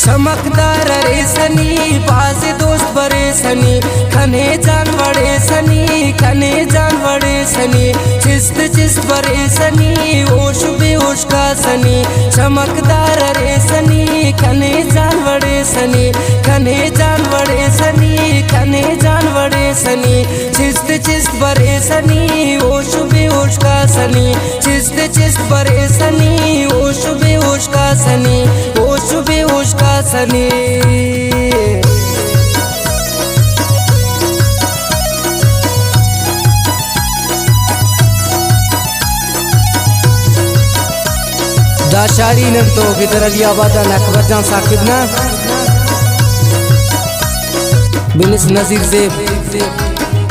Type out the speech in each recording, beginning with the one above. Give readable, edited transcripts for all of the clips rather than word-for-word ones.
चमकदार रेसनी बाज दोस्त बरे सनी खने जानवड़े सनी खने जानवड़े सनी चिस्त चिस्त बरे सनी ओश बेहोश का सनी चमकदार रेसनी खने जानवड़े सनी खने जानवड़े सनी खने जानवड़े सनी चिस्त चिस्त बरे सनी ओश बेहोश का सनी चिस्त चिस्त बरे सनी ओश बेहोश का सनी ओश बेहोश का सनी। दाशारी ने तो किधर अलियाबाद अकबर जान साकिब ना बिनिस नजीर ज़ेब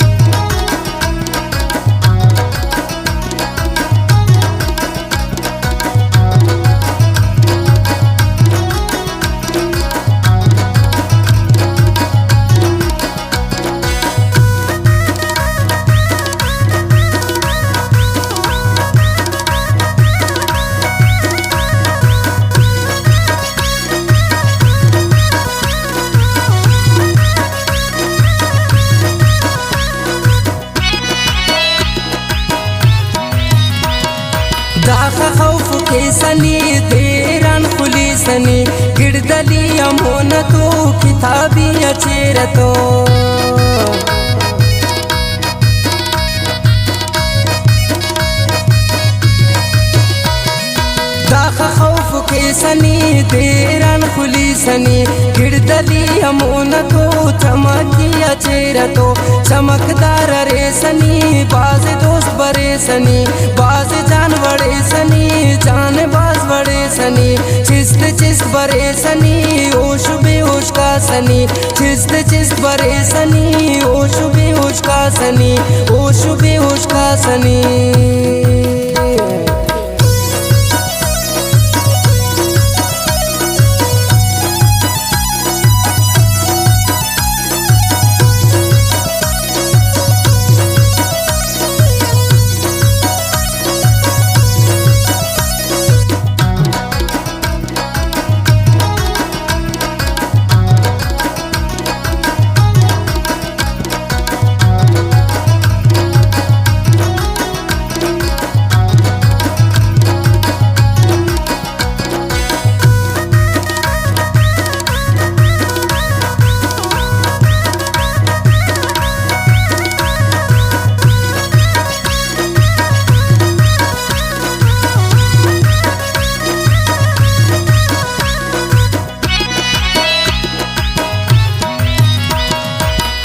दाखा खौफ के सनी देरान खुली सनी गिरदली अमोन तो किताबी अचेर तो दाखा खौफ के सनी देरान खुली सनी गिरदली अमोन तो चमकी अचेर तो चमकदार रे सनी बाज दोस्त बरे सनी बाज जानवड़े सनी जान बाज बड़े सनी चिस्त चिस्त बरे सनी ओश बेहोश का सनी चिस्त चिस्त बरे सनी ओश बेहोश का सनी ओश बेहोश का सनी।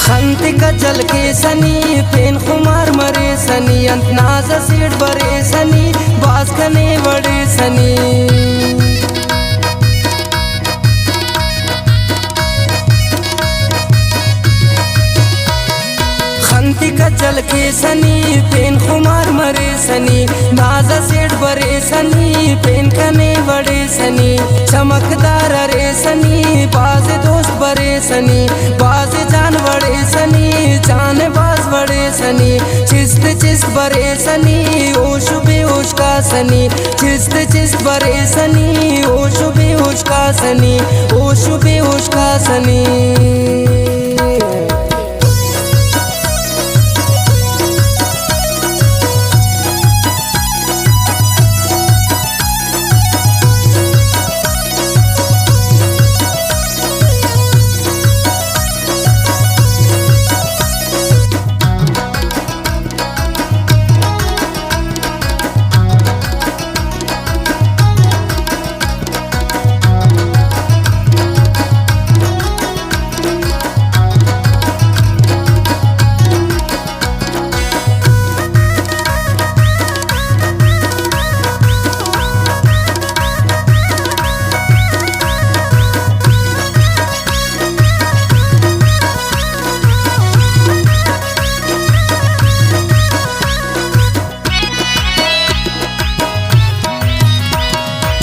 खंत गजल के सनी पेन खुमार मरे सनी अंतनाज सीट बरे सनी बास खने बड़े सनी खंती गजल के सनी पेन खुमार मरे सनी नाजा सेठ बरे सनी पेन खने बड़े सनी चमकदार रे सनी बाज दोस्त बरे सनी बाज जान बड़े सनी जान बाज बड़े सनी चिस्त चिस्त बरे सनी ओश बेहोश का सनी चिस्त चिस्त बरे सनी ओश बेहोश का सनी ओश बेहोश का सनी।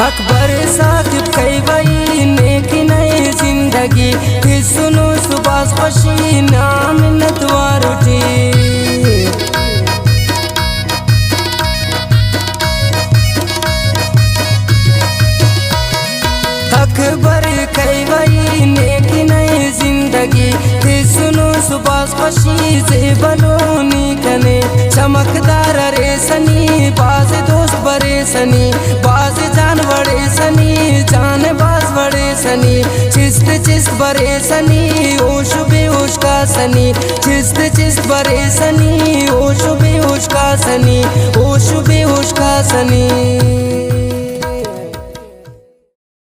अकबर साकिब कई वही नेकी नई जिंदगी फिर सुनो सुबास खुशी नाम नतवार उठी अकबर कई सनी, बाज जान बड़े सनी, जान बाज बड़े सनी, चिस्त चिस्त बड़े सनी, होश बेहोश का सनी, चिस्त चिस्त बड़े सनी, होश बेहोश का सनी, होश बेहोश का सनी।